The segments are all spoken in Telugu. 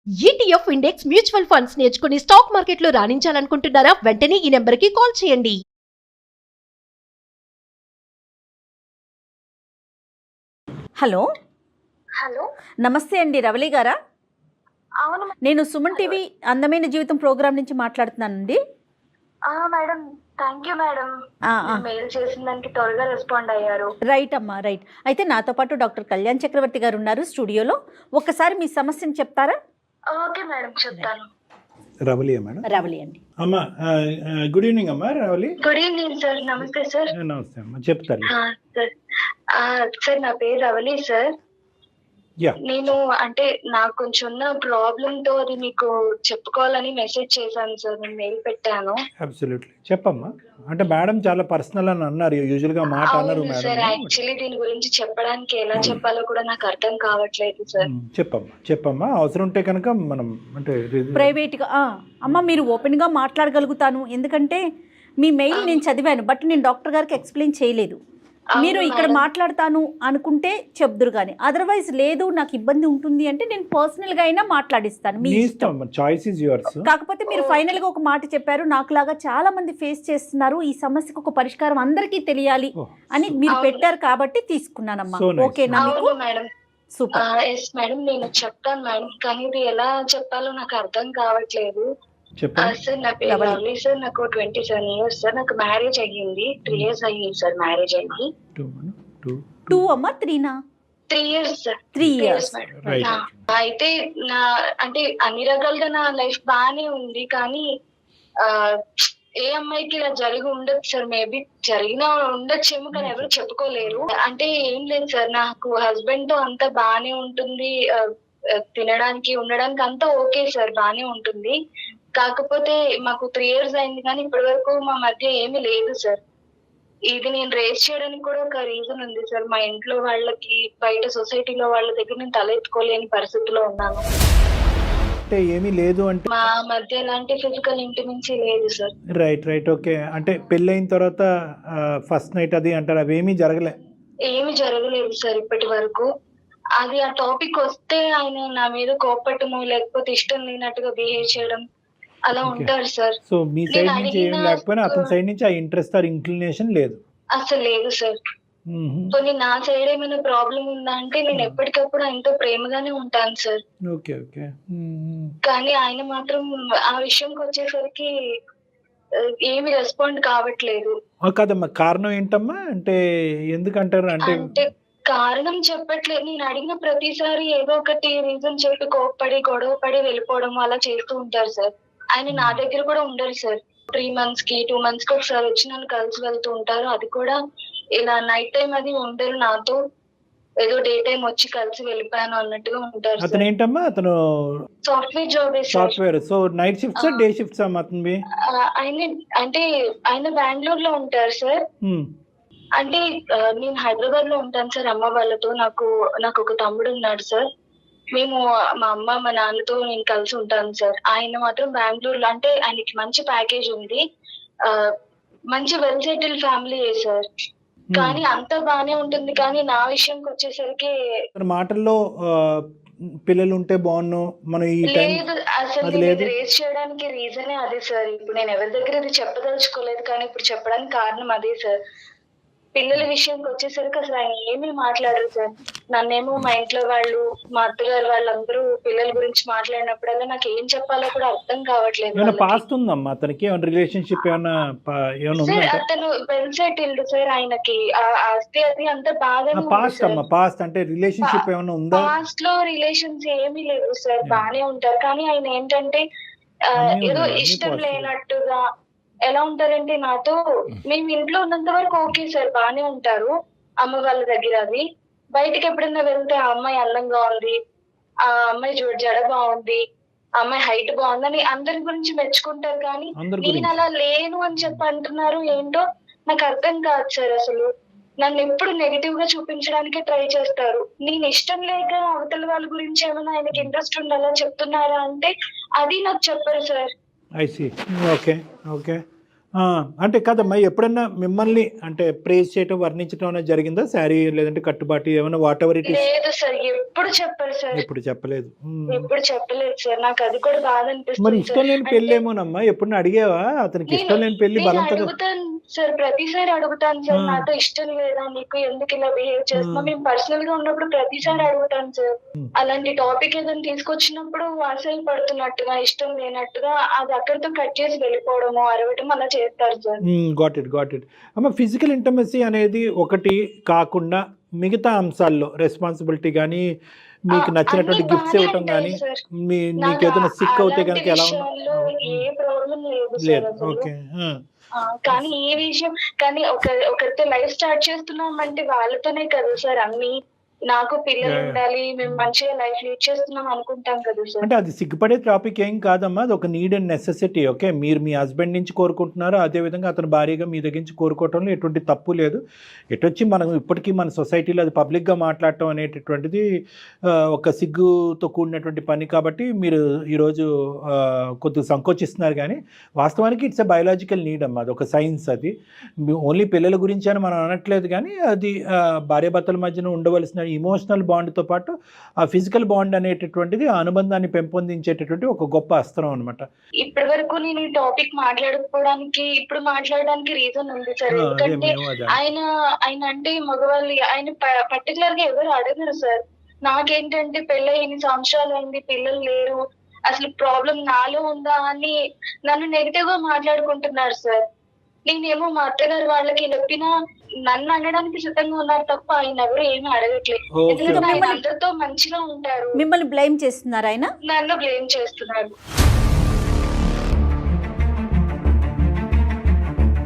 ఈటీఎఫ్ ఇండెక్స్ మ్యూచువల్ ఫండ్స్ నేర్చుకుని స్టాక్ మార్కెట్లో రాణించాలనుకుంటున్నారా? వెంటనే ఈ నెంబర్కి కాల్ చేయండి. హలో హలో నమస్తే అండి, రవలి గారా? అవును నేను సుమన్ టీవీ అందమైన జీవితం ప్రోగ్రామ్ నుంచి మాట్లాడుతున్నానండి. Madam, thank you madam. Mail చేసిన దానికి త్వరగా రెస్పాండ్ అయ్యారు. రైట్ అమ్మా, రైట్. అయితే నాతో పాటు డాక్టర్ కళ్యాణ్ చక్రవర్తి గారు ఉన్నారు స్టూడియోలో. ఒక్కసారి మీ సమస్యను చెప్తారా? ఓకే మేడం, చెప్తాను. రవలి మేడం. రవలి అండి. అమ్మా గుడ్ ఈవినింగ్ అమ్మా. రవలి. Good evening sir. నమస్తే సార్. నమస్తే అమ్మా, చెప్తాను. సార్ సార్ నా పేరు రవలి సార్. నేను అంటే నాకు కొంచెం ఉన్న ప్రాబ్లమ్ తో అది మీకు చెప్పుకోవాలని మెసేజ్ చేశాను సార్. నేను మెయిల్ పెట్టాను. అబ్సల్యూట్లీ చెప్పమ్మా. అంటే మేడం చాలా పర్సనల్ అని అన్నారు, యూజువల్ గా మాట అన్నారు అవును సార్. మేడం. యాక్చువల్లీ దీని గురించి చెప్పడానికి ఎలా చెప్పాలో కూడా నాకు అర్థం కావట్లేదు సార్. చెప్పమ్మా అవసరం ఉంటే కనుక మనం అంటే ప్రైవేట్గా అమ్మ మీరు ఓపెన్గా మాట్లాడగలుగుతాను, ఎందుకంటే మీ మెయిల్ నేను చదివాను, బట్ నేను డాక్టర్ గారికి ఎక్స్ప్లెయిన్ చేయలేదు. మీరు ఇక్కడ మాట్లాడతాను అనుకుంటే చెప్దురు, కానీ అదర్వైజ్ లేదు నాకు ఇబ్బంది ఉంటుంది అంటే నేను పర్సనల్గా అయినా మాట్లాడిస్తాను, మీ ఇష్టం. Choice is yours. కాకపోతే మీరు ఫైనల్గా ఒక మాట చెప్పారు, నాకులాగా చాలా మంది ఫేస్ చేస్తున్నారు, ఈ సమస్యకు ఒక పరిష్కారం అందరికీ తెలియాలి అని మీరు పెట్టారు కాబట్టి తీసుకున్నానమ్మా. ఓకేనా మీకు? సూపర్. ఎస్ మేడం, నేను చెప్తాను మేడం, కానీ ఇది ఎలా చెప్పాలో నాకు అర్థం కావట్లేదు. సార్ నా పేరు లవ్లీ సార్. నాకు 27 years సార్. నాకు మ్యారేజ్ అయ్యింది. 3 years అయ్యింది సార్ మ్యారేజ్ అయ్యి. 2 అమ్మా 3నా? 3 years సార్. 3 years. అయితే నా అంటే అన్ని రకాలుగా నా లైఫ్ బాగానే ఉంది, కానీ ఏ అమ్మాయికి ఇలా జరిగి ఉండదు సార్. మేబీ జరిగినా ఉండొచ్చేమో, కానీ ఎవరు చెప్పుకోలేరు. అంటే ఏం లేదు సార్, నాకు హస్బెండ్ తో అంతా బాగానే ఉంటుంది, తినడానికి ఉండడానికి అంతా ఓకే సార్, బాగానే ఉంటుంది. కాకపోతే మాకు 3 years అయింది, కానీ ఇప్పటి వరకు మా మధ్య ఏమీ లేదు సార్. ఇది నేను రేస్ చేయడానికి కూడా ఒక రీజన్ ఉంది సార్. మా ఇంట్లో వాళ్ళకి, బయట సొసైటీలో వాళ్ళ దగ్గర నేను తలెత్తుకోలేని పరిస్థితిలో ఉన్నాను. అంటే ఏమీ లేదు అంటే మా మధ్య ఎలాంటి ఫిజికల్ ఇంటిమెన్సీ లేదు సార్. Right okay. అంటే పెళ్ళైన తర్వాత ఫస్ట్ నైట్ అది అంటారు, అవేమీ జరగలే? ఏమి జరగలేదు సార్ ఇప్పటి వరకు. అది ఆ టాపిక్ వస్తే ఆయన నా మీద కోపట్టము, లేకపోతే ఇష్టం లేనట్టుగా బిహేవ్ చేయడం అలా ఉంటారు సార్. సో మీ సైడ్ నుంచి ఏం లేకపోయినా అతని సైడ్ నుంచి ఆ ఇంట్రెస్ట్ ఆర్ ఇంక్లినేషన్ లేదు? అసలు లేదు సార్. కొన్ని నా సైడ్ ఏమైనా ప్రాబ్లం ఉందా అంటే నేను ఎప్పటికప్పుడు ఆయనతో ప్రేమగానే ఉంటాను సార్. Okay okay. కానీ ఆయన మాత్రం ఆ విషయంకి వచ్చేసరికి ఏమి రెస్పాండ్ కావట్లేదు. కాదమ్మా, కారణం ఏంటమ్మా? అంటే ఎందుకంటారు? అంటే కారణం చెప్పట్లేదు. నేను అడిగిన ప్రతిసారి ఏదో ఒకటి రీజన్ చెప్పి కోప్పడి గొడవ పడి వెళ్ళిపోవడం అలా చేస్తూ ఉంటారు సార్. ఆయన నా దగ్గర కూడా ఉండరు సార్. 3 months కి 2 months కి ఒకసారి వచ్చి నన్ను కలిసి వెళ్తూ ఉంటారు. అది కూడా ఇలా నైట్ టైం అది ఉండరు నాతో, ఏదో డే టైం వచ్చి కలిసి వెళ్ళిపోయాను అన్నట్టుగా ఉంటారు. అతను ఏంటమ్మా? అతను software job. Software. So night shifts day shifts అతనివి? ఆయన బెంగళూరు లో ఉంటారు సార్. అంటే నేను హైదరాబాద్ లో ఉంటాను సార్ అమ్మ వాళ్ళతో. నాకు ఒక తమ్ముడు ఉన్నాడు సార్. మేము మా అమ్మ మా నాన్నతో నేను కలిసి ఉంటాను సార్. ఆయన మాత్రం బెంగళూరులో, అంటే ఆయనకి మంచి ప్యాకేజ్ ఉంది, మంచి వెల్ సెటిల్ ఫ్యామిలీ సార్. కానీ అంతా బానే ఉంటుంది, కానీ నా విషయంకి వచ్చేసరికి మాటల్లో పిల్లలు ఉంటే బాగున్ను మనం ఈ టైం లేదు. అసలు రేస్ చేయడానికి రీజనే అదే సార్. ఇప్పుడు నేను ఎవరి దగ్గర ఇది చెప్పదలుచుకోలేదు, కానీ ఇప్పుడు చెప్పడానికి కారణం అదే సార్. పిల్లల విషయంకి వచ్చేసరికి అసలు ఆయన ఏమీ మాట్లాడరు సార్. నన్నేమో మా ఇంట్లో వాళ్ళు, మా అత్తగారు వాళ్ళందరూ పిల్లల గురించి మాట్లాడినప్పుడల్లా నాకు ఏం చెప్పాలో కూడా అర్థం కావట్లేదు. పాస్ట్ ఉందమ్మా అతనికి? రిలేషన్షిప్ ఏమైనా అతను వెల్ సెటిల్డ్ సార్. ఆయనకి ఆస్తి అది అంతా బాగా పాస్ట్ అంటే రిలేషన్షిప్ ఏమైనా ఉందా? పాస్ట్ లో రిలేషన్స్ ఏమీ లేవు సార్, బానే ఉంటారు. కానీ ఆయన ఏంటంటే ఏదో ఇష్టం లేనట్టుగా ఎలా ఉంటారంటే నాతో, మేము ఇంట్లో ఉన్నంత వరకు ఓకే సార్, బానే ఉంటారు అమ్మ వాళ్ళ దగ్గర. అది బయటకి ఎప్పుడైనా వెళ్తే ఆ అమ్మాయి అందంగా ఉంది, ఆ అమ్మాయి జడ బాగుంది, ఆ అమ్మాయి హైట్ బాగుందని అందరి గురించి మెచ్చుకుంటారు. కానీ నేను అలా లేను అని చెప్పి అంటున్నారు. ఏంటో నాకు అర్థం కాదు సార్. అసలు నన్ను ఎప్పుడు నెగిటివ్ గా చూపించడానికి ట్రై చేస్తారు. నేను ఇష్టం లేక అవతల వాళ్ళ గురించి ఏమైనా ఆయనకి ఇంట్రెస్ట్ ఉండాలని చెప్తున్నారా అంటే అది నాకు చెప్పరు sir. I see. Okay okay. అంటే కదమ్మా, ఎప్పుడన్నా మిమ్మల్ని అంటే ప్రేజ్ చేయటం, వర్ణించడం అనేది జరిగిందా? శారీ లేదంటే కట్టుబాటు ఏమైనా, వాట్ ఎవర్ ఇట్ ఈస్? లేదు సార్, ఎప్పుడు చెప్పారు సార్, ఎప్పుడు చెప్పలేదు. ఎప్పుడు చెప్పలేదు సార్. నాకు అది కూడా బాధ మరి అనిపిస్తుంది ఇష్టం సార్. లేని పెళ్ళేమోనమ్మా, ఎప్పుడు అడిగావా అతనికి ఇష్టం లేని పెళ్లి నేను బలంతగా? అడుగుతాను సార్, ప్రతిసారి అడుగుతాను సార్, నాతో ఇష్టం లేదా నీకు, ఎందుకు ఇలా బిహేవ్ చేస్తున్నావు, మేము పర్సనల్ గా ఉన్నప్పుడు ప్రతిసారి అడుగుతాను సార్. అలాంటి టాపిక్ ఏదైనా తీసుకొచ్చినప్పుడు అసలు పడుతున్నట్టుగా, ఇష్టం లేనట్టుగా అది అక్కడితో కట్ చేసి వెళ్ళిపోవడము, అరవటం అలా చేస్తారు సార్. Got it. అమ్మ, ఫిజికల్ ఇంటమసీ అనేది ఒకటి కాకుండా మిగతా అంశాల్లో రెస్పాన్సిబిలిటీ కానీ, మీకు నచ్చినటువంటి అన్ని గిఫ్ట్స్ బాగానే ఇవ్వటం ఉంటాయి కానీ, సార్. నీకు ఏదైనా సిక్ అవుతే అలాంటి కనుక ఎలా విషయాల్లో ఏ ప్రాబ్లం లేదు సార్ లేదు? అసలు. ఓకే. కానీ ఈ విషయం, కానీ ఒకరితో లైఫ్ స్టార్ట్ చేస్తున్నాం అంటే వాళ్ళతోనే కదా సార్ అన్ని. నాకు పిల్లలు ఉండాలి, మేము మంచిగా లైఫ్ లీడ్ చేస్తున్నాం అనుకుంటాం కదా సార్. అంటే అది సిగ్గుపడే టాపిక్ ఏం కాదమ్మా, అది ఒక నీడ్ అండ్ నెసెసిటీ. ఓకే, మీరు మీ హస్బెండ్ నుంచి కోరుకుంటున్నారు, అదేవిధంగా అతను భార్యగా మీ దగ్గర నుంచి కోరుకోవటంలో ఎటువంటి తప్పు లేదు. ఎటొచ్చి మనం ఇప్పటికీ మన సొసైటీలో అది పబ్లిక్గా మాట్లాడటం అనేటటువంటిది ఒక సిగ్గుతో కూడినటువంటి పని. కాబట్టి మీరు ఈరోజు కొద్దిగా సంకోచిస్తున్నారు, కానీ వాస్తవానికి ఇట్స్ ఎ బయోలాజికల్ నీడ్ అమ్మా, అది ఒక సైన్స్. అది ఓన్లీ పిల్లల గురించి అని మనం అనట్లేదు, కానీ అది భార్యాభర్తల మధ్యన ఉండవలసిన ఇమోషనల్ బాండ్తో పాటు ఆ ఫిజికల్ బాండ్ అనేటటువంటిది ఆ అనుబంధాన్ని పెంపొందించేటటువంటి ఒక గొప్ప అస్త్రం అనమాట. ఇప్పటి వరకు నేను ఈ టాపిక్ మాట్లాడుకోవడానికి, ఇప్పుడు మాట్లాడడానికి రీజన్ ఉంది సార్. ఎందుకంటే ఆయన అంటే మగవాళ్ళు, ఆయన పర్టికులర్ గా ఎవరు అడగరు సార్. నాకేంటంటే పెళ్ళి 8 సంవత్సరాలు అయింది, పిల్లలు లేరు, అసలు ప్రాబ్లం నాలో ఉందా అని నన్ను నెగిటివ్ గా మాట్లాడుకుంటున్నారు సార్. నేనేమో మా అత్తగారు వాళ్ళకి చెప్పినా నన్ను అనడానికి సిద్ధంగా ఉన్నారు తప్ప ఆయన ఎవరు ఏమీ అడగట్లేదు. ఎందుకంటే ఆయన అందరితో మంచిగా ఉంటారు. మిమ్మల్ని బ్లేమ్ చేస్తున్నారు ఆయన? నన్ను బ్లేమ్ చేస్తున్నారు.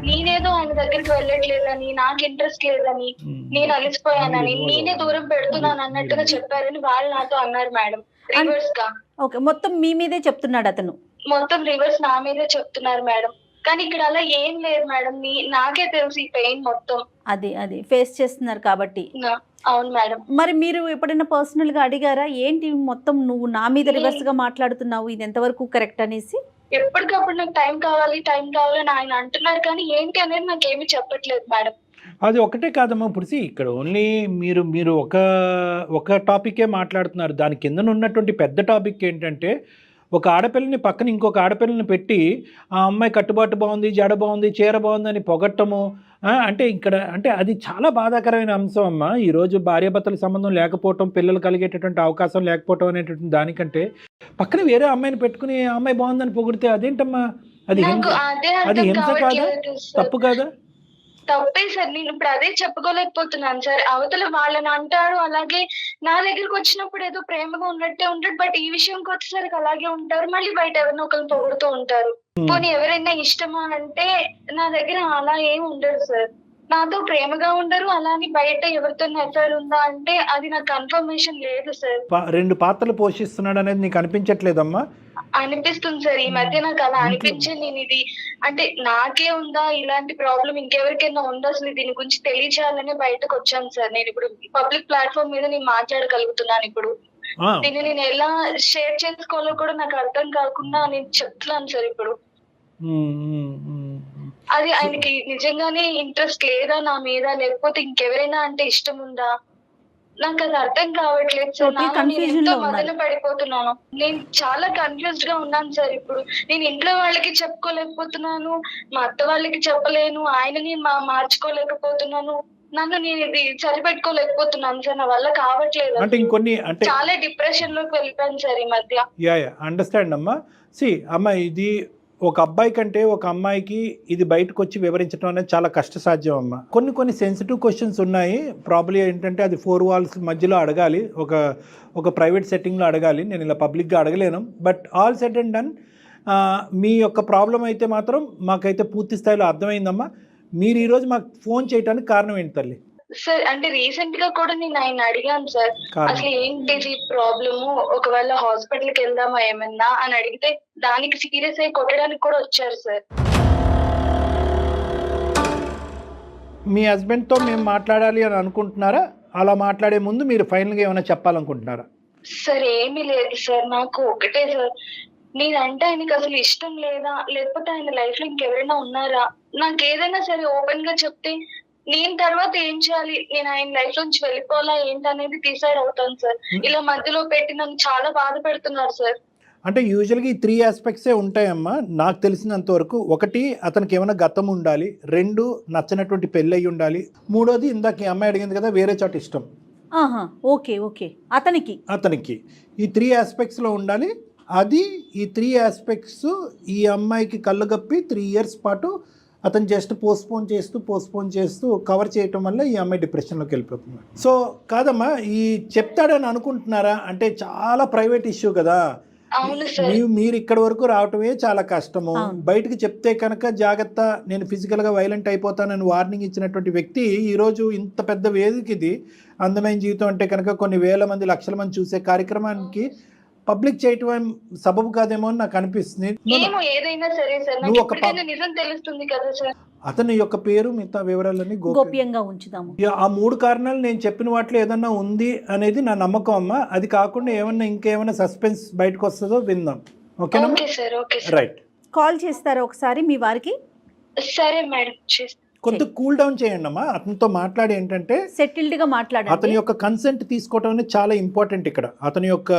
నేనేదో ఆయన దగ్గరికి వెళ్ళట్లేదని, నాకు ఇంట్రెస్ట్ లేదని, నేను అలసిపోయానని, నేనే దూరం పెడుతున్నాను అన్నట్టుగా చెప్పారని వాళ్ళు నాతో అన్నారు మేడం. రివర్స్ గా. ఓకే, మొత్తం మీ మీదే చెప్తున్నాడు అతను? మొత్తం రివర్స్ నా మీదే చెప్తున్నారు మేడం. కానీ ఇక్కడ అలా ఏం లేదు మేడం, నాకే తెలుసు ఈ పెయిన్ మొత్తం. అది ఫేస్ చేస్తున్నారు కాబట్టి. అవును మేడం. మరి మీరు ఎప్పుడైనా పర్సనల్ గా అడిగారా, ఏంటి మొత్తం నువ్వు నా మీద రివర్స్ గా మాట్లాడుతున్నావు, ఇది ఎంతవరకు కరెక్ట్ అనేసి? ఎప్పటికప్పుడు నాకు టైం కావాలి అని ఆయన అంటున్నారు, కానీ ఏంటి అనేది నాకు ఏమీ చెప్పట్లేదు మేడం. అది ఒకటే కాదమ్మా, ఇప్పుడు ఇక్కడ ఓన్లీ మీరు ఒక టాపికే మాట్లాడుతున్నారు. దాని కింద ఉన్నటువంటి పెద్ద టాపిక్ ఏంటంటే, ఒక ఆడపిల్లని పక్కన ఇంకొక ఆడపిల్లని పెట్టి ఆ అమ్మాయి కట్టుబాటు బాగుంది, జడ బాగుంది, చీర బాగుందని పొగట్టము. అంటే ఇక్కడ అంటే అది చాలా బాధాకరమైన అంశం అమ్మ. ఈరోజు భార్యాభర్తల సంబంధం లేకపోవటం, పిల్లలు కలిగేటటువంటి అవకాశం లేకపోవటం అనేటువంటి దానికంటే పక్కన వేరే అమ్మాయిని పెట్టుకుని ఆ అమ్మాయి బాగుందని పొగిడితే అదేంటమ్మా? అది హింస కాదా? తప్పు కాదా? తప్పే సార్. నేను ఇప్పుడు అదే చెప్పుకోలేకపోతున్నాను సార్. అవతల వాళ్ళని అంటారు, అలాగే నా దగ్గరకు వచ్చినప్పుడు ఏదో ప్రేమగా ఉన్నట్టే ఉంటాడు, బట్ ఈ విషయంకి వచ్చేసరికి అలాగే ఉంటారు, మళ్ళీ బయట ఎవరినో ఒకరిని పొగుడుతూ ఉంటారు. పోనీ ఎవరైనా ఇష్టమా అంటే నా దగ్గర అలా ఏం ఉండదు సార్. నాతో ప్రేమగా ఉండరు, అలానే బయట ఎవరితో ఎఫ్ఐఆర్ ఉందా అంటే అది నాకు కన్ఫర్మేషన్ లేదు సార్. 2 పాత్రలు పోషిస్తున్నాడు అనేది నీకు అనిపించట్లేదమ్మా? అనిపిస్తుంది సార్. ఈ మధ్య నాకు అలా అనిపించి నేను ఇది అంటే నాకే ఉందా ఇలాంటి ప్రాబ్లం, ఇంకెవరికైనా ఉందా, అసలు దీని గురించి తెలియచేయాలని బయటకు వచ్చాను సార్. నేను ఇప్పుడు పబ్లిక్ ప్లాట్ఫామ్ మీద నేను మాట్లాడగలుగుతున్నాను. ఇప్పుడు దీన్ని నేను ఎలా షేర్ చేసుకోవాలో కూడా నాకు అర్థం కాకుండా నేను చెప్తున్నాను సార్. ఇప్పుడు అది ఆయనకి నిజంగానే ఇంట్రెస్ట్ లేదా నా మీద, లేకపోతే ఇంకెవరైనా అంటే ఇష్టం ఉందా, నాకు అది అర్థం కావట్లేదు సార్. ఎంతో మొదలు పడిపోతున్నాను. నేను చాలా కన్ఫ్యూజ్డ్ గా ఉన్నాను సార్. ఇప్పుడు నేను ఇంట్లో వాళ్ళకి చెప్పుకోలేకపోతున్నాను, మా అత్త వాళ్ళకి చెప్పలేను, ఆయనని మార్చుకోలేకపోతున్నాను, నన్ను నేను ఇది సరిపెట్టుకోలేకపోతున్నాను సార్. నా వల్ల కావట్లేదు. అంటే ఇంకొన్ని అంటే చాలా డిప్రెషన్ లోకి వెళ్ళిపోయాను సార్ ఈ మధ్య. అండర్స్టాండ్ అమ్మా. అమ్మ, ఇది ఒక అబ్బాయి కంటే ఒక అమ్మాయికి ఇది బయటకు వచ్చి వివరించడం అనేది చాలా కష్టసాధ్యం అమ్మ. కొన్ని సెన్సిటివ్ క్వశ్చన్స్ ఉన్నాయి. ప్రాబ్లీ ఏంటంటే అది 4 walls మధ్యలో అడగాలి, ఒక ప్రైవేట్ సెట్టింగ్లో అడగాలి. నేను ఇలా పబ్లిక్గా అడగలేను. But all set and done, మీ యొక్క ప్రాబ్లం అయితే మాత్రం మాకైతే పూర్తి స్థాయిలో అర్థమైందమ్మా. మీరు ఈరోజు మాకు ఫోన్ చేయడానికి కారణం ఏంటి తల్లి? సార్ అంటే రీసెంట్ గా కూడా నేను ఆయన అడిగాను సార్, అసలు ఏంటిది ప్రాబ్లము, ఒకవేళ హాస్పిటల్ కి వెళ్దామా ఏమన్నా అని అడిగితే దానికి సీరియస్ అయి కొట్టడానికి కూడా వచ్చారు సార్. మీ హస్బెండ్తో మేము మాట్లాడాలి అని అనుకుంటున్నారా? అలా మాట్లాడే ముందు మీరు ఫైనల్గా ఏమైనా చెప్పాలనుకుంటున్నారా? సార్ ఏమీ లేదు సార్, నాకు ఒకటే సార్, నేనంటే ఆయనకి అసలు ఇష్టం లేదా, లేకపోతే ఆయన లైఫ్ లో ఇంకెవరైనా ఉన్నారా, నాకు ఏదైనా సరే ఓపెన్ గా చెప్తే నేను తర్వాత ఏం చేయాలి, నేను ఆయన లైఫ్ నుంచి వెళ్ళిపోవాలా ఏంటనేది డిసైడ్ అవుతాను సార్. ఇలా మధ్యలో పెట్టి నన్ను చాలా బాధ పెడుతున్నారు సార్. అంటే యూజువల్గా ఈ 3 ఆస్పెక్ట్సే ఉంటాయమ్మా నాకు తెలిసినంత వరకు. ఒకటి, అతనికి ఏమైనా గతం ఉండాలి. 2, నచ్చినటువంటి పెళ్ళి అయి ఉండాలి. 3వది, ఇందాక ఈ అమ్మాయి అడిగింది కదా, వేరే చోట ఇష్టం. ఆహా, ఓకే ఓకే. అతనికి ఈ 3 ఆస్పెక్ట్స్లో ఉండాలి. అది ఈ 3 ఆస్పెక్ట్స్ ఈ అమ్మాయికి కళ్ళుగప్పి 3 ఇయర్స్ పాటు అతను జస్ట్ పోస్ట్పోన్ చేస్తూ కవర్ చేయటం వల్ల ఈ అమ్మాయి డిప్రెషన్లోకి వెళ్ళిపోతుంది. సో కాదమ్మా, ఈ చెప్తాడని అనుకుంటున్నారా? అంటే చాలా ప్రైవేట్ ఇష్యూ కదా, అవును సార్. మీరు ఇక్కడి వరకు రావటమే చాలా కష్టము. బయటకు చెప్తే కనుక జాగ్రత్త, నేను ఫిజికల్గా వైలెంట్ అయిపోతానని వార్నింగ్ ఇచ్చినటువంటి వ్యక్తి ఈరోజు ఇంత పెద్ద వేదిక, ఇది అందమైన జీవితం అంటే కనుక కొన్ని వేల మంది లక్షల మంది చూసే కార్యక్రమానికి పబ్లిక్ చేయటం సబబు కాదేమో అని నాకు అనిపిస్తుంది. ఏమో ఏదైనా సరే సార్, నాకు నువ్వు ఒక ఎప్పటికైనా నిజం తెలుస్తుంది కదా సార్. అతని యొక్క పేరు, మిగతా వివరాలన్నీ గోప్యంగా ఉంచుదాము. ఆ 3 కారణాలు నేను చెప్పిన వాటిలో ఏదన్నా ఉంది అనేది నా నమ్మకం అమ్మా. అది కాకుండా ఏమన్నా ఇంకేమైనా సస్పెన్స్ బయటకు వస్తుందో విందాం. ఓకేనా? Okay sir, okay sir. Right. Call చేస్తారా ఒకసారి మీ వారికి? సరే మేడం, చేస్తాను. కొంత కూల్ డౌన్ చేయండి అమ్మా. అతనితో మాట్లాడి ఏంటంటే సెటిల్డ్ గా మాట్లాడండి. అతని యొక్క కన్సెంట్ తీసుకోవడం అనేది చాలా ఇంపార్టెంట్ ఇక్కడ. అతని యొక్క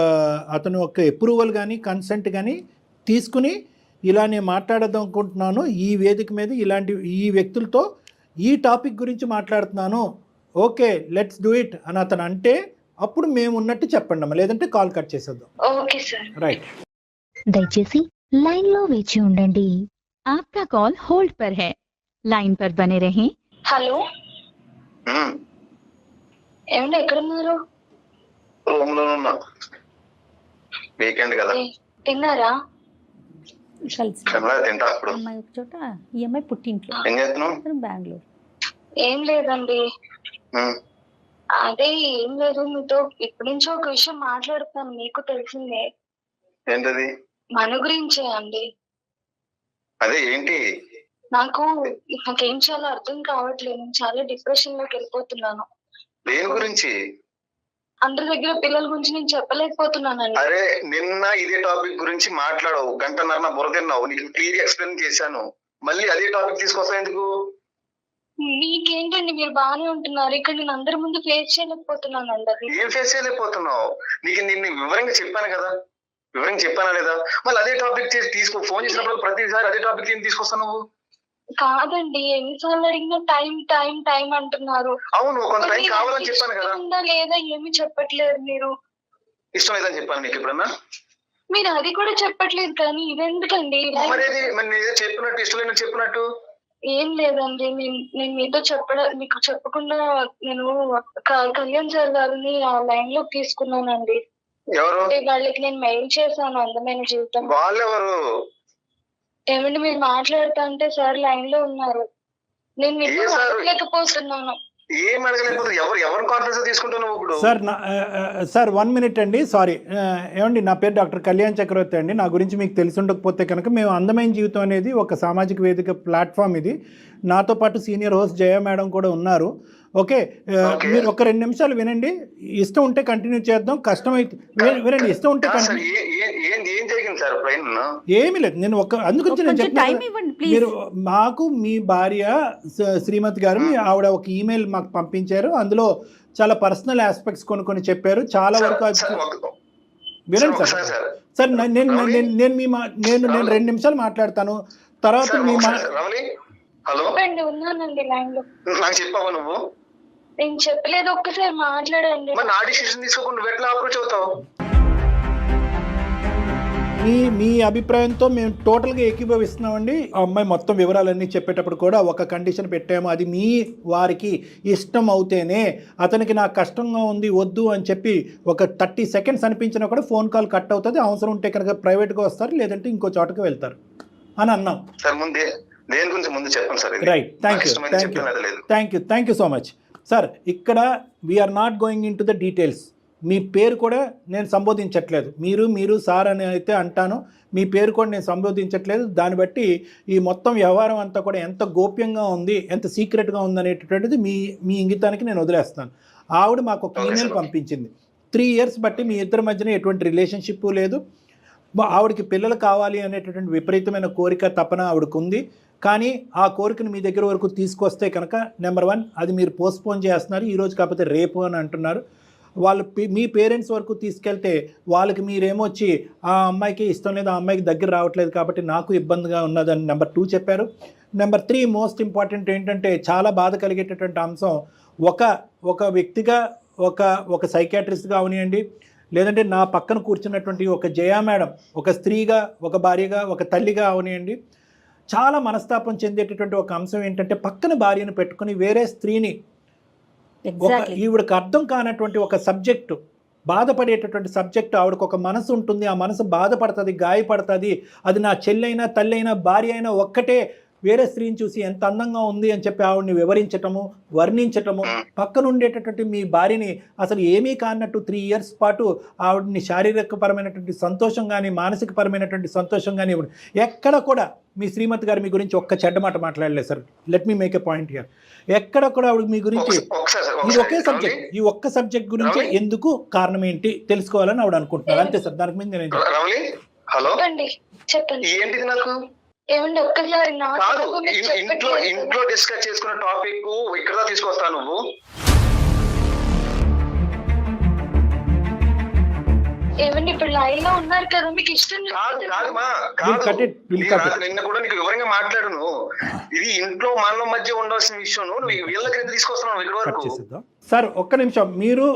అప్రూవల్ కానీ కన్సెంట్ కానీ తీసుకుని, ఇలా నేను మాట్లాడదనుకుంటున్నాను ఈ వేదిక మీద, ఈ వ్యక్తులతో ఈ టాపిక్ గురించి మాట్లాడుతున్నాను, ఓకే లెట్స్ డూ ఇట్ అని అతను అంటే అప్పుడు మేము ఉన్నట్టు చెప్పండి అమ్మా, లేదంటే కాల్ కట్ చేసేద్దాం. Okay sir. రైట్. దయచేసి లైన్ లో వేచి ఉండండి. आपका कॉल होल्ड पर है, लाइन पर बने रहें. హలో, ఏమండి ఎక్కడున్నారు? రూమ్ లో ఉన్నా, వీకెండ్ కదా. తిన్నారా? కలిసి తింటా. అప్పుడు అమ్మాయి ఒక చోట, ఈ అమ్మాయి పుట్టింట్లో, ఏం చేస్తున్నావు? బెంగళూరు. ఏం లేదండి, అదే ఏం లేదు, మీతో ఇప్పటి నుంచో ఒక విషయం మాట్లాడుతాను, మీకు తెలిసిందే. ఏంటది? మన గురించే అండి. అదే ఏంటి? నాకేం చాలా అర్థం కావట్లేదు, నేను చాలా డిప్రెషన్ లోకి వెళ్ళిపోతున్నాను. దేని గురించి? అందరి దగ్గర పిల్లల గురించి నేను చెప్పలేకపోతున్నానండి. అరే నిన్న ఇదే టాపిక్ గురించి మాట్లాడవు, గంటన్నర బుర్ర తిన్నావు, నీకు క్లియర్ ఎక్స్ప్లెయిన్ చేశాను, మళ్ళీ అదే టాపిక్ తీసుకొస్తా ఎందుకు? మీకేంటండి, మీరు బాగానే ఉంటున్నారు, ఇక్కడ నేను అందరి ముందు ఫేస్ చేయలేకపోతున్నాను అండి. అది ఏం ఫేస్ చేయలేకపోతున్నావు? నిన్ను వివరంగా చెప్పాను కదా, వివరంగా చెప్పానా లేదా? మళ్ళీ అదే టాపిక్ తీసుకో, ఫోన్ చేసినప్పుడు ప్రతిసారి అదే టాపిక్ ఏం తీసుకొస్తావు నువ్వు? కాదండి, ఎన్నిసార్లు అడిగినా టైం టైం టైం అంటున్నారు. అవును, కొంత టైం కావాలని చెప్పాను కదా. ఉందా లేదా ఏమి చెప్పట్లేదు. మీరు ఇష్టం లేదని చెప్పాను నీకు ఎప్పుడన్నా? మీరు అది కూడా చెప్పట్లేదు, కానీ ఇదెందుకండి? మరి చెప్పినట్టు ఇష్టం లేదని చెప్పినట్టు ఏం లేదండి, నేను మీకు చెప్పకుండా నేను కళ్యాణ్ సార్ గారిని ఆ లైన్ లో తీసుకున్నానండి. ఎవరు? వాళ్ళకి నేను మెయిల్ చేశాను, అందమైన జీవితం. వాళ్ళెవరు? ఏమండి, మీరు మాట్లాడుతా అంటే సార్ లైన్ లో ఉన్నారు, నేను మీకు అడగలేకపోతున్నాను. ఏం అడగలేకపోతే ఎవరు కాన్ఫరెన్స్ తీసుకుంటున్నావు ఇప్పుడు? సార్ 1 మినిట్ అండి, సారీ. ఏమండి, నా పేరు డాక్టర్ కళ్యాణ్ చక్రవర్తి అండి. నా గురించి మీకు తెలిసి ఉండకపోతే కనుక, మేము అందమైన జీవితం అనేది ఒక సామాజిక వేదిక ప్లాట్ఫామ్. ఇది నాతో పాటు సీనియర్ హోస్ట్ జయ మేడం కూడా ఉన్నారు. ఓకే, మీరు ఒక 2 నిమిషాలు వినండి, ఇష్టం ఉంటే కంటిన్యూ చేద్దాం, కష్టమైతే వినండి, ఇష్టం ఉంటే ఏమీ లేదు. నేను అందుగురించి నేను చెప్తాను, మీరు మాకు మీ భార్య శ్రీమతి గారు ఆవిడ ఒక ఈమెయిల్ మాకు పంపించారు, అందులో చాలా పర్సనల్ ఆస్పెక్ట్స్ కొన్ని చెప్పారు. చాలా వరకు వినండి సార్. నేను 2 నిమిషాలు మాట్లాడతాను, తర్వాత మీ ఉన్నానండి లైన్ లో. నాకు చెప్పావా నువ్వు? నేను చెప్పలేదు, ఒక్కసారి మాట్లాడండి. నా డిసిషన్ తీసుకోకుండా నువ్వు ఎట్లా అప్రోచ్ అవుతావు? మీ అభిప్రాయంతో మేము టోటల్గా ఏకీభవిస్తున్నామండి. ఆ అమ్మాయి మొత్తం వివరాలన్నీ చెప్పేటప్పుడు కూడా ఒక కండిషన్ పెట్టాము, అది మీ వారికి ఇష్టం అవుతేనే. అతనికి నాకు కష్టంగా ఉంది వద్దు అని చెప్పి ఒక 30 సెకండ్స్ అనిపించినా కూడా ఫోన్ కాల్ కట్ అవుతుంది, అవసరం ఉంటే కనుక ప్రైవేట్గా వస్తారు, లేదంటే ఇంకో చోటకి వెళ్తారు అని అన్నాం. సార్ ముందే దేని గురించి ముందు చెప్పండి sir. Right, thank you so much sir. ఇక్కడ we're not going into the details. మీ పేరు కూడా నేను సంబోధించట్లేదు, మీరు సార్ అని అయితే అంటాను, మీ పేరు కూడా నేను సంబోధించట్లేదు. దాన్ని బట్టి ఈ మొత్తం వ్యవహారం అంతా కూడా ఎంత గోప్యంగా ఉంది, ఎంత సీక్రెట్గా ఉంది అనేటటువంటిది మీ ఇంగితానికి నేను వదిలేస్తాను. ఆవిడ మాకు ఒక ఈమెయిల్ పంపించింది. 3 ఇయర్స్ బట్టి మీ ఇద్దరి మధ్యన ఎటువంటి రిలేషన్షిప్ లేదు, ఆవిడకి పిల్లలు కావాలి అనేటటువంటి విపరీతమైన కోరిక తపన ఆవిడకు ఉంది. కానీ ఆ కోరికను మీ దగ్గర వరకు తీసుకొస్తే కనుక నెంబర్ 1 అది మీరు పోస్ట్పోన్ చేస్తున్నారు, ఈరోజు కాకపోతే రేపు అని అంటున్నారు. వాళ్ళు మీ పేరెంట్స్ వరకు తీసుకెళ్తే వాళ్ళకి మీరేమొచ్చి ఆ అమ్మాయికి ఇష్టం లేదు, ఆ అమ్మాయికి దగ్గర రావట్లేదు కాబట్టి నాకు ఇబ్బందిగా ఉన్నదని నెంబర్ 2 చెప్పారు. నెంబర్ 3 మోస్ట్ ఇంపార్టెంట్ ఏంటంటే చాలా బాధ కలిగేటటువంటి అంశం, ఒక వ్యక్తిగా ఒక సైకాట్రిస్ట్గా అవనియండి, లేదంటే నా పక్కన కూర్చున్నటువంటి ఒక జయా మేడం, ఒక స్త్రీగా, ఒక భార్యగా, ఒక తల్లిగా అవనియండి, చాలా మనస్తాపం చెందేటటువంటి ఒక అంశం ఏంటంటే పక్కన భార్యను పెట్టుకుని వేరే స్త్రీని ఈవిడకి అర్థం కానటువంటి ఒక సబ్జెక్టు, బాధపడేటటువంటి సబ్జెక్టు, ఆవిడకు ఒక మనసు ఉంటుంది, ఆ మనసు బాధపడుతుంది, గాయపడుతుంది. అది నా చెల్లైనా తల్లైనా భార్య అయినా ఒక్కటే, వేరే స్త్రీని చూసి ఎంత అందంగా ఉంది అని చెప్పి ఆవిడని వివరించటము, వర్ణించటము, పక్కన ఉండేటటువంటి మీ భార్యని అసలు ఏమీ కానట్టు 3 years పాటు ఆవిడని శారీరకపరమైనటువంటి సంతోషం కానీ మానసికపరమైనటువంటి సంతోషం కానీ ఎక్కడ కూడా మీ శ్రీమతి గారు మీ గురించి ఒక్క చెడ్డ మాట మాట్లాడలేదు sir. Let me make a point here. ఎక్కడ కూడా ఆవిడ మీ గురించి ఇది ఒకే సబ్జెక్ట్, ఈ ఒక్క సబ్జెక్ట్ గురించి ఎందుకు, కారణం ఏంటి తెలుసుకోవాలని ఆవిడ అనుకుంటున్నారు, అంతే సార్. దానికి మీద నేను చెప్పండి ఏంటిది నాకు ఏమండి ఒక్కసారి కాదు, ఇంట్లో డిస్కస్ చేసుకున్న టాపిక్ ఇక్కడ తీసుకొస్తాను నువ్వు. ఏమండి ఇప్పుడు లైన్ లో ఉన్నారు కదా, మీకు ఇష్టం నిన్న కూడా నీకు వివరంగా మాట్లాడును. ఇది ఇంట్లో మనల మధ్య ఉండాల్సిన విషయం, నువ్వు వీళ్ళకి ఎందుకు తీసుకొస్తున్నావు ఇక్కడ వరకు? సార్ ఒక్క నిమిషం, మీరు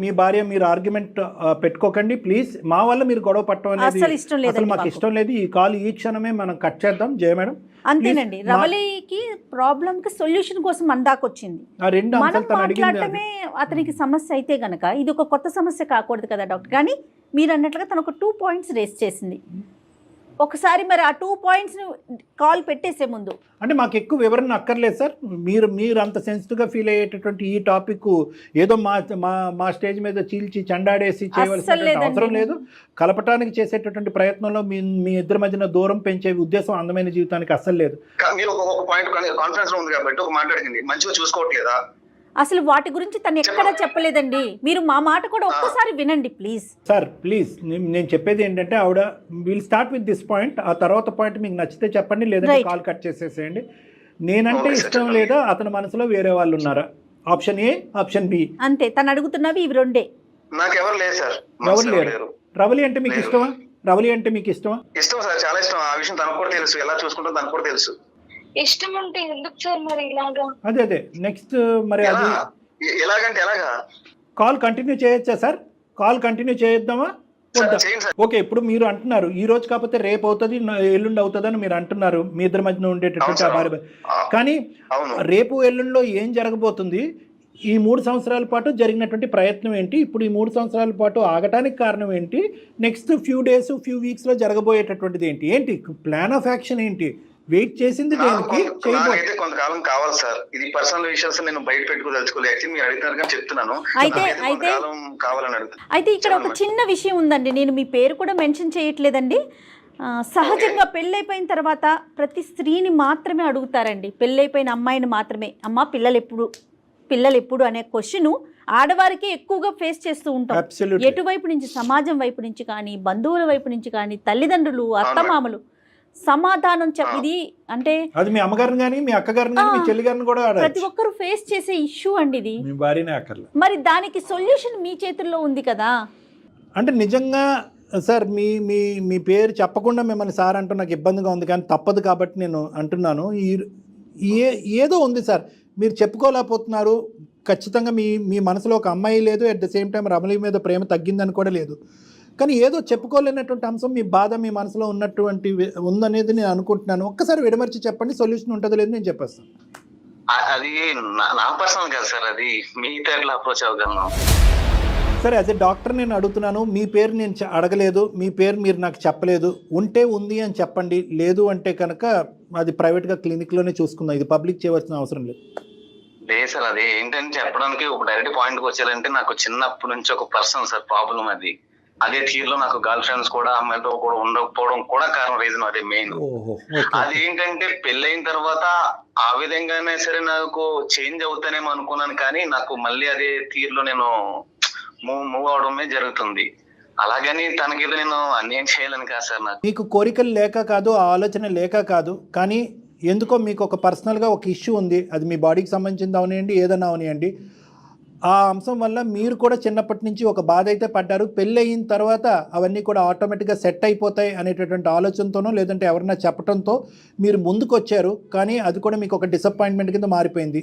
మీ భార్య మీరు ఆర్గ్యుమెంట్ పెట్టుకోకండి ప్లీజ్. మా వల్ల మీరు గొడవ పట్టడం అనేది అసలు మాకు ఇష్టం లేదు. ఈ కాల్ ఈ క్షణమే మనం కట్ చేద్దాం. జయ మేడం అంతేనండి, రవలికి ప్రాబ్లం కి సొల్యూషన్ కోసం మన దాకా వచ్చింది. మనం మాట్లాడటమే అతనికి సమస్య అయితే గనక ఇది ఒక కొత్త సమస్య కాకూడదు కదా డాక్టర్. కానీ మీరు అన్నట్లుగా తను ఒక 2 points రేస్ చేసింది. ఒకసారి మరి ఆ 2 points కాల్ పెట్టేసే ముందు అంటే మాకు ఎక్కువ వివరణ అక్కర్లేదు సార్. మీరు అంత సెన్సిటివ్గా ఫీల్ అయ్యేటటువంటి ఈ టాపిక్ ఏదో మా స్టేజ్ మీద చీల్చి చెండాడేసి చేయవలసిన అవసరం లేదు. కలపటానికి చేసేటటువంటి ప్రయత్నంలో మీ ఇద్దరి మధ్యన దూరం పెంచే ఉద్దేశం అందమైన జీవితానికి అస్సలు లేదు. మీరు ఒక పాయింట్ కాన్ఫరెన్స్ లో ఉంది కాబట్టి ఒక మాట్లాడింది, మంచిగా చూసుకోవట్లేదా? అసలు వాటి గురించి తను ఎక్కడా చెప్పలేదండి. మీరు మా మాట కూడా ఒక్కసారి వినండి ప్లీజ్. సార్ ప్లీజ్, నేను చెప్పేది ఏంటంటే ఆవిడ will start with this point, ఆ తర్వాత పాయింట్ మీకు నచ్చితే చెప్పండి, లేదంటే కాల్ కట్ చేసేసేయండి. నేనంటే ఇష్టం లేదా, అతని మనసులో వేరే వాళ్ళు ఉన్నారా? ఆప్షన్ ఏ, ఆప్షన్ బి అంతే. తను అడుగుతున్నవి ఇవి రెండే. నాకెవరు లేదు సార్. ఎవరు లేరు. రవలి అంటే మీకు ఇష్టమా? రవలి అంటే మీకు ఇష్టమా? ఇష్టం సార్, చాలా ఇష్టం. ఆ విషయం తనకు కూడా తెలుసు, ఎలా చూసుకుంటా తనకు కూడా తెలుసు. ఇష్టం ఉంటే ఎందుకు సార్ మరి ఇలాగా? అదే నెక్స్ట్ మరి అది ఎలాగంటే ఎలాగా? కాల్ కంటిన్యూ చేయొచ్చా సార్? కాల్ కంటిన్యూ చేద్దామా? ఓకే, ఇప్పుడు మీరు అంటున్నారు ఈ రోజు కాకపోతే రేపు అవుతుంది, ఎల్లుండి అవుతుంది అని మీరు అంటున్నారు, మీ ఇద్దరి మధ్యన ఉండేటటువంటి ఆ భార్య. కానీ రేపు ఎల్లుండిలో ఏం జరగబోతుంది? ఈ 3 సంవత్సరాల పాటు జరిగినటువంటి ప్రయత్నం ఏంటి? ఇప్పుడు ఈ 3 సంవత్సరాల పాటు ఆగటానికి కారణం ఏంటి? నెక్స్ట్ ఫ్యూ డేస్ ఫ్యూ వీక్స్లో జరగబోయేటటువంటిది ఏంటి? ప్లాన్ ఆఫ్ యాక్షన్ ఏంటి? వెయిట్ చేసింది దేనికి? అయితే కొంతకాలం కావాలి సార్. ఇది పర్సనల్ విషయాలు నేను బయట పెట్టుకోదలుచుకోలేదు. మీరు అడుగుతున్నారు కానీ చెప్తున్నాను, కావాలని అడుగుతాను. అయితే ఇక్కడ ఒక చిన్న విషయం ఉందండి, నేను మీ పేరు కూడా మెన్షన్ చేయట్లేదండి. సహజంగా పెళ్ళైపోయిన తర్వాత ప్రతి స్త్రీని మాత్రమే అడుగుతారండి, పెళ్ళైపోయిన అమ్మాయిని మాత్రమే, అమ్మ పిల్లలు ఎప్పుడు అనే క్వశ్చన్ ఆడవారికి ఎక్కువగా ఫేస్ చేస్తూ ఉంటాం. ఎటువైపు నుంచి, సమాజం వైపు నుంచి కానీ, బంధువుల వైపు నుంచి కానీ, తల్లిదండ్రులు, అత్తమామలు సమాధానం ఇది అంటే అది మీ అమ్మగారిని కానీ, మీ అక్కగారిని కానీ, మీ చెల్లి గారిని కూడా ప్రతి ఒక్కరు ఫేస్ చేసే ఇష్యూ అండి ఇది. మీ భార్యనే అక్కర్లే. మరి దానికి సొల్యూషన్ మీ చేతుల్లో ఉంది కదా. అంటే నిజంగా సార్ మీ పేరు చెప్పకుండా మిమ్మల్ని సార్ అంటూ నాకు ఇబ్బందిగా ఉంది, కానీ తప్పదు కాబట్టి నేను అంటున్నాను. ఏదో ఉంది సార్, మీరు చెప్పుకోలేకపోతున్నారు. ఖచ్చితంగా మీ మనసులో ఒక అమ్మాయి లేదు, at the same time Ramli మీద ప్రేమ తగ్గిందని కూడా లేదు. కానీ ఏదో చెప్పుకోలేనటువంటి అంశం, మీ బాధ మీ మనసులో ఉన్నటువంటి ఉందనేది నేను అనుకుంటున్నాను. ఒక్కసారి విడమర్చి చెప్పండి, సొల్యూషన్ ఉంటుందో లేదు నేను చెప్పేస్తాను. అది నా పర్సనల్ కాదు సార్, అది మీ పేరులో అప్రోచ్ అవ్వగలను. సరే, యాజ్ ఎ డాక్టర్ నేను అడుగుతున్నాను, మీ పేరు నేను అడగలేదు, మీ పేరు మీరు నాకు చెప్పలేదు. ఉంటే ఉంది అని చెప్పండి, లేదు అంటే కనుక అది ప్రైవేట్గా క్లినిక్లోనే చూసుకుందాం, ఇది పబ్లిక్ చేయవలసిన అవసరం లేదు. లేదు సార్, అది ఏంటంటే చెప్పడానికి ఒక డైరెక్ట్ పాయింట్కి వచ్చారంటే, నాకు చిన్నప్పటి నుంచి ఒక పర్సనల్ సార్ ప్రాబ్లం అది. అదే తీరులో నాకు గర్ల్ ఫ్రెండ్స్ కూడా అమ్మాయితో కూడా ఉండకపోవడం కూడా కారణం, రీజన్ అదే మెయిన్. అది ఏంటంటే పెళ్ళైన తర్వాత ఆ విధంగానే సరే నాకు చేంజ్ అవుతానేమో అనుకున్నాను, కానీ నాకు మళ్ళీ అదే తీరులో నేను మూవ్ అవడమే జరుగుతుంది. అలాగని తనకేదో నేను అన్యాయం చేయాలని కాదు సార్. నాకు మీకు కోరికలు లేక కాదు, ఆ ఆలోచన లేక కాదు, కానీ ఎందుకో మీకు ఒక పర్సనల్గా ఒక ఇష్యూ ఉంది. అది మీ బాడీకి సంబంధించింది అవనివ్వండి, ఏదైనా అవనివ్వండి. ఆ అంశం వల్ల మీరు కూడా చిన్నప్పటి నుంచి ఒక బాధ అయితే పడ్డారు. పెళ్ళి అయిన తర్వాత అవన్నీ కూడా ఆటోమేటిక్గా సెట్ అయిపోతాయి అనేటటువంటి ఆలోచనతోనో లేదంటే ఎవరన్నా చెప్పడంతో మీరు ముందుకు వచ్చారు. కానీ అది కూడా మీకు ఒక డిసప్పాయింట్మెంట్ కింద మారిపోయింది.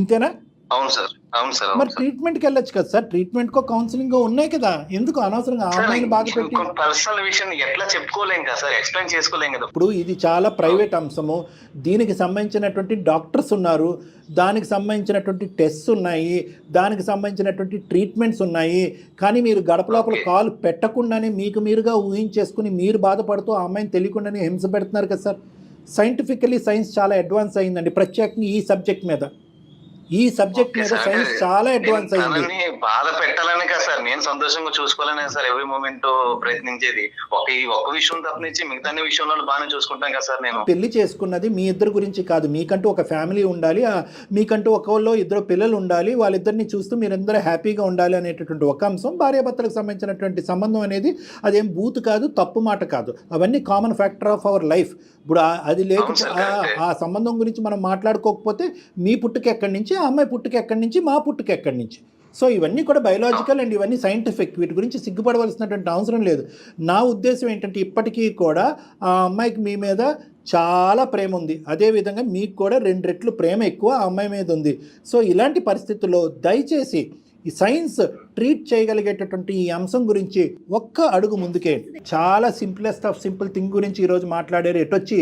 ఇంతేనా? అవును సార్, అవును సార్. మరి ట్రీట్మెంట్కి వెళ్ళొచ్చు కదా సార్, ట్రీట్మెంట్కో కౌన్సిలింగ్ ఉన్నాయి కదా, ఎందుకు అనవసరంగా ఆ అమ్మాయిని బాధ పెట్టి? పర్సనల్ విషయం ఎట్లా చెప్పుకోలేం కదా సార్, ఎక్స్ప్లెయిన్ చేసుకోలేం కదా. ఇప్పుడు ఇది చాలా ప్రైవేట్ అంశము, దీనికి సంబంధించినటువంటి డాక్టర్స్ ఉన్నారు, దానికి సంబంధించినటువంటి టెస్ట్స్ ఉన్నాయి, దానికి సంబంధించినటువంటి ట్రీట్మెంట్స్ ఉన్నాయి. కానీ మీరు గడప లోపల కాలు పెట్టకుండానే మీకు మీరుగా ఊహించేసుకుని మీరు బాధపడుతూ ఆ అమ్మాయిని తెలియకుండానే హింస పెడుతున్నారు కదా సార్. సైంటిఫికలీ సైన్స్ చాలా అడ్వాన్స్ అయిందండి, ప్రత్యేకంగా ఈ సబ్జెక్ట్ మీద. ఈ సబ్జెక్ట్ మీద సైన్స్ చాలా అడ్వాన్స్ అయింది. బాధ పెట్టాలని కదా సార్, నేను సంతోషంగా చూసుకోవాలనే సార్ ఎవ్రీ మూమెంట్ ప్రయత్నించేది. ఒక్క విషయం తప్పనించి మిగతా విషయంలో బాగానే చూసుకుంటాం కదా సార్. నేను పెళ్లి చేసుకున్నది మీ ఇద్దరు గురించి కాదు, మీకంటూ ఒక ఫ్యామిలీ ఉండాలి, మీకంటూ ఒకళ్ళు ఇద్దరు పిల్లలు ఉండాలి, వాళ్ళిద్దరిని చూస్తూ మీరందరూ హ్యాపీగా ఉండాలి అనేటటువంటి ఒక అంశం. భార్యాభర్తలకు సంబంధించినటువంటి సంబంధం అనేది అదేం బూత్ కాదు, తప్పు మాట కాదు, అవన్నీ common factor of our life. ఇప్పుడు అది లేకపోతే ఆ సంబంధం గురించి మనం మాట్లాడుకోకపోతే మీ పుట్టుక ఎక్కడి నుంచి, ఆ అమ్మాయి పుట్టుక ఎక్కడి నుంచి, మా పుట్టుక ఎక్కడి నుంచి. సో ఇవన్నీ కూడా బయలాజికల్ అండ్ ఇవన్నీ సైంటిఫిక్, వీటి గురించి సిగ్గుపడవలసినటువంటి అవసరం లేదు. నా ఉద్దేశం ఏంటంటే ఇప్పటికీ కూడా ఆ అమ్మాయికి మీ మీద చాలా ప్రేమ ఉంది, అదేవిధంగా మీకు కూడా 2 రెట్లు ప్రేమ ఎక్కువ ఆ అమ్మాయి మీద ఉంది. సో ఇలాంటి పరిస్థితుల్లో దయచేసి ఈ సైన్స్ ట్రీట్ చేయగలిగేటటువంటి ఈ అంశం గురించి ఒక్క అడుగు ముందుకే. చాలా సింపులెస్ట్ ఆఫ్ సింపుల్ థింగ్ గురించి ఈరోజు మాట్లాడారు. ఎటొచ్చి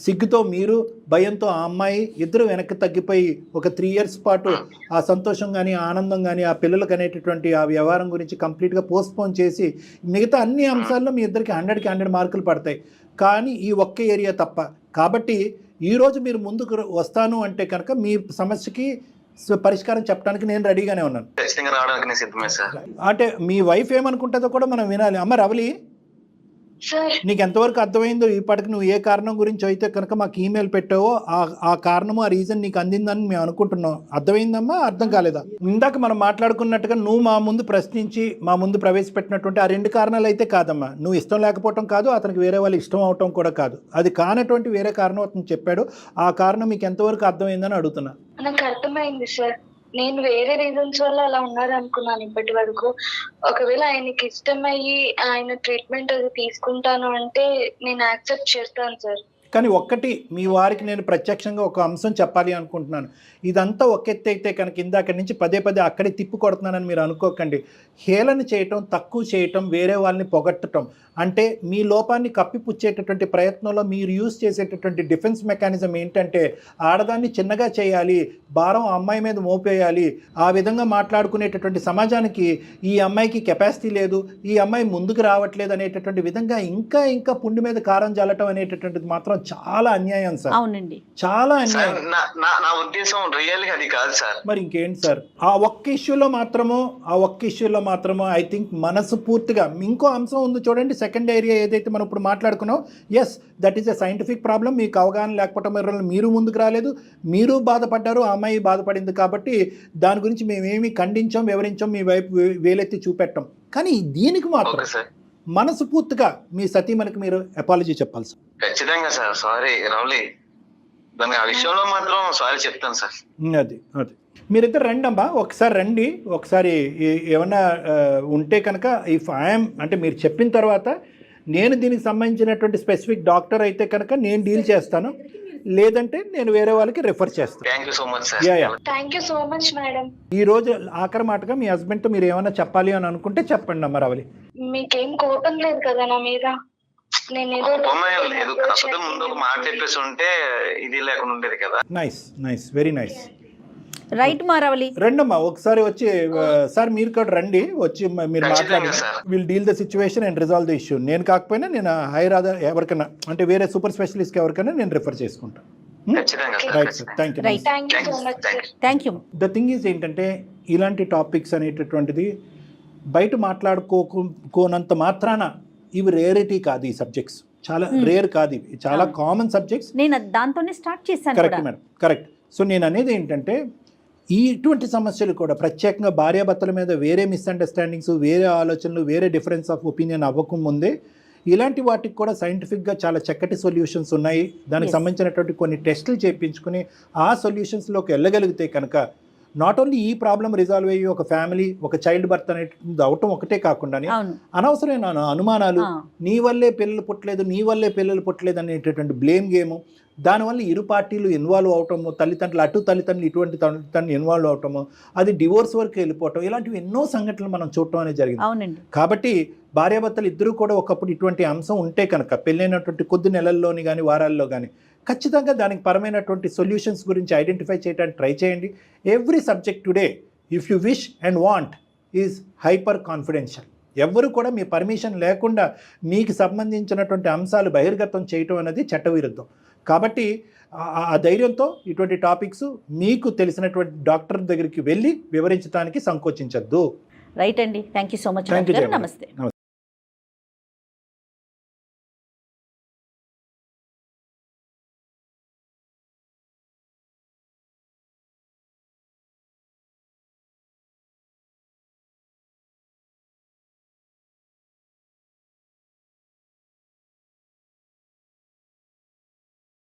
సిగ్గుతో మీరు, భయంతో ఆ అమ్మాయి, ఇద్దరు వెనక్కి తగ్గిపోయి ఒక 3 years పాటు ఆ సంతోషం కానీ ఆనందం కానీ ఆ పిల్లలకు అనేటటువంటి ఆ వ్యవహారం గురించి కంప్లీట్గా పోస్ట్పోన్ చేసి మిగతా అన్ని అంశాల్లో మీ ఇద్దరికి 100కి 100 మార్కులు పడతాయి, కానీ ఈ ఒక్క ఏరియా తప్ప. కాబట్టి ఈరోజు మీరు ముందుకు వస్తాను అంటే కనుక మీ సమస్యకి పరిష్కారం చెప్పడానికి నేను రెడీగానే ఉన్నాను. ఖచ్చితంగా రావడానికి నేను సిద్ధమే సార్. అంటే మీ వైఫ్ ఏమనుకుంటుందో కూడా మనం వినాలి. అమ్మ రవలి, నీకు ఎంతవరకు అర్థమైందో ఇప్పటికి నువ్వు ఏ కారణం గురించి అయితే కనుక మాకు ఈమెయిల్ పెట్టావో ఆ కారణము, ఆ రీజన్ నీకు అందిందని మేము అనుకుంటున్నాం. అర్థమైందమ్మా? అర్థం కాలేదా? ఇందాక మనం మాట్లాడుకున్నట్టుగా నువ్వు మా ముందు ప్రశ్నించి మా ముందు ప్రవేశపెట్టినటువంటి ఆ 2 కారణాలు అయితే కాదమ్మా. నువ్వు ఇష్టం లేకపోవటం కాదు, అతనికి వేరే వాళ్ళు ఇష్టం అవటం కూడా కాదు. అది కానటువంటి వేరే కారణం అతను చెప్పాడు. ఆ కారణం మీకు ఎంతవరకు అర్థమైందని అడుగుతున్నా. నాకు అర్థమైంది సార్, నేను వేరే రీజన్స్ వల్ల అలా ఉన్నారు అనుకున్నాను ఇప్పటి వరకు. ఒకవేళ ఆయనకి ఇష్టమయ్యి ఆయన ట్రీట్మెంట్ అది తీసుకుంటాను అంటే నేను యాక్సెప్ట్ చేస్తాను సార్. కానీ ఒక్కటి మీ వారికి నేను ప్రత్యక్షంగా ఒక అంశం చెప్పాలి అనుకుంటున్నాను. ఇదంతా ఒక ఎత్తు అయితే కనుక ఇందాక నుంచి పదే అక్కడే తిప్పు కొడుతున్నానని మీరు అనుకోకండి. హేళన చేయటం, తక్కువ చేయటం, వేరే వాళ్ళని పొగట్టడం అంటే మీ లోపాన్ని కప్పిపుచ్చేటటువంటి ప్రయత్నంలో మీరు యూజ్ చేసేటటువంటి డిఫెన్స్ మెకానిజం ఏంటంటే ఆడదాన్ని చిన్నగా చేయాలి, భారం అమ్మాయి మీద మోపేయాలి, ఆ విధంగా మాట్లాడుకునేటటువంటి సమాజానికి ఈ అమ్మాయికి కెపాసిటీ లేదు, ఈ అమ్మాయి ముందుకు రావట్లేదు అనేటటువంటి విధంగా ఇంకా పుండి మీద కారం జల్లటం అనేటటువంటిది మాత్రం చాలా అన్యాయం సార్. అవునండి, చాలా అన్యాయం. నా ఉద్దేశం రియల్ గా అది కాదు సార్. మరి ఇంకేంటి సార్? ఆ ఒక్క ఇష్యూలో మాత్రమో ఐ థింక్ మనసు పూర్తిగా. ఇంకో అంశం ఉంది చూడండి, సెకండ్ ఏరియా ఏదైతే మనం ఇప్పుడు మాట్లాడుకున్నాం, yes that is a scientific problem. మీకు అవగాహన లేకపోవటం వల్ల మీరు ముందుకు రాలేదు, మీరు బాధపడ్డారు, ఆ అమ్మాయి బాధపడింది. కాబట్టి దాని గురించి మేమేమి ఖండించాం, వివరించాం, మీ వైపు వేలెత్తి చూపెట్టాం. కానీ దీనికి మాత్రం మనసు పూర్తిగా మీ సతీమణికి మీరు అపాలజీ చెప్పాలి సార్. ఖచ్చితంగా సార్, సారీ రౌలి, దాని ఆ విషయంలో మాత్రం సారీ చెప్తాను సార్. అది మీరిద్దరు రండి అమ్మా, ఒకసారి రండి. ఒకసారి ఏమన్నా ఉంటే కనుక ఇఫ్ ఐఎమ్ అంటే మీరు చెప్పిన తర్వాత నేను దీనికి సంబంధించినటువంటి స్పెసిఫిక్ డాక్టర్ అయితే కనుక నేను డీల్ చేస్తాను, లేదంటే నేను వేరే వాళ్ళకి రిఫర్ చేస్తాను. Thank you so much sir. Thank you so much madam. ఈ రోజు ఆఖరి మాటగా మీ హస్బెండ్తో మీరు ఏమైనా చెప్పాలి అని అనుకుంటే చెప్పండి అమ్మ రవలి. మీకేం కోపం లేదు కదా నా మీద? నేను లేదు, కాకపోతే ముందు ఒక మాట చెప్పేసి ఉంటే ఇది లేకుండా ఉండేది కదా. Nice very nice. రైట్ మారవలి, రండమ్మా ఒకసారి వచ్చి. సార్ మీరు కూడా రండి, వచ్చి మీరు మాట్లాడండి. Will deal the situation and resolve the issue. నేను కాకపోయినా నేను హైర్ అదర్ ఎవరికైనా అంటే వేరే సూపర్ స్పెషలిస్ట్కి ఎవరికైనా నేను రిఫర్ చేసుకుంటాను. Right sir, thank you. The thing is ఏంటంటే ఇలాంటి టాపిక్స్ అనేటటువంటిది బయట మాట్లాడుకోనంత మాత్రాన ఇవి రేరిటీ కాదు. ఈ సబ్జెక్ట్స్ చాలా రేర్ కాదు, ఇవి చాలా కామన్ సబ్జెక్ట్స్. నేను దాంతోనే స్టార్ట్ చేశాను. Correct madam, correct. సో నేను అనేది ఏంటంటే ఇటువంటి సమస్యలు కూడా ప్రత్యేకంగా భార్యాభర్తల మీద వేరే మిస్అండర్స్టాండింగ్స్, వేరే ఆలోచనలు, వేరే డిఫరెన్స్ ఆఫ్ ఒపీనియన్ అవ్వకముందే ఇలాంటి వాటికి కూడా సైంటిఫిక్గా చాలా చక్కటి సొల్యూషన్స్ ఉన్నాయి. దానికి Yes. సంబంధించినటువంటి కొన్ని టెస్టులు చేయించుకుని ఆ సొల్యూషన్స్లోకి వెళ్ళగలిగితే కనుక నాట్ ఓన్లీ ఈ ప్రాబ్లం రిజాల్వ్ అయ్యి ఒక ఫ్యామిలీ, ఒక చైల్డ్ బర్త్ అనేటువంటిది అవటం ఒకటే కాకుండా అవును. అనవసరమైన అనుమానాలు, ఆ. నీ వల్లే పిల్లలు పుట్టలేదు అనేటటువంటి బ్లేమ్ గేము, దానివల్ల ఇరు పార్టీలు ఇన్వాల్వ్ అవటము, తల్లిదండ్రులు ఇటువంటి తల్లిదండ్రులు ఇన్వాల్వ్ అవటము, అది డివోర్స్ వరకు వెళ్ళిపోవటం, ఇలాంటివి ఎన్నో సంఘటనలు మనం చూడటం అనేది జరిగింది. అవునండి. కాబట్టి భార్యాభర్తలు ఇద్దరూ కూడా ఒకప్పుడు ఇటువంటి అంశం ఉంటే కనుక పెళ్ళైనటువంటి కొద్ది నెలల్లోని కానీ వారాల్లో కానీ ఖచ్చితంగా దానికి పరమైనటువంటి సొల్యూషన్స్ గురించి ఐడెంటిఫై చేయడానికి ట్రై చేయండి. Every subject today if you wish and want is hyper confidential. ఎవ్వరు కూడా మీ పర్మిషన్ లేకుండా మీకు సంబంధించినటువంటి అంశాలు బహిర్గతం చేయటం అనేది చట్టవిరుద్ధం. కాబట్టి ఆ ధైర్యంతో ఇటువంటి టాపిక్స్ మీకు తెలిసినటువంటి డాక్టర్ దగ్గరికి వెళ్ళి వివరించడానికి సంకోచించద్దు. రైట్ అండి. Thank you so much. Thank you. నమస్తే.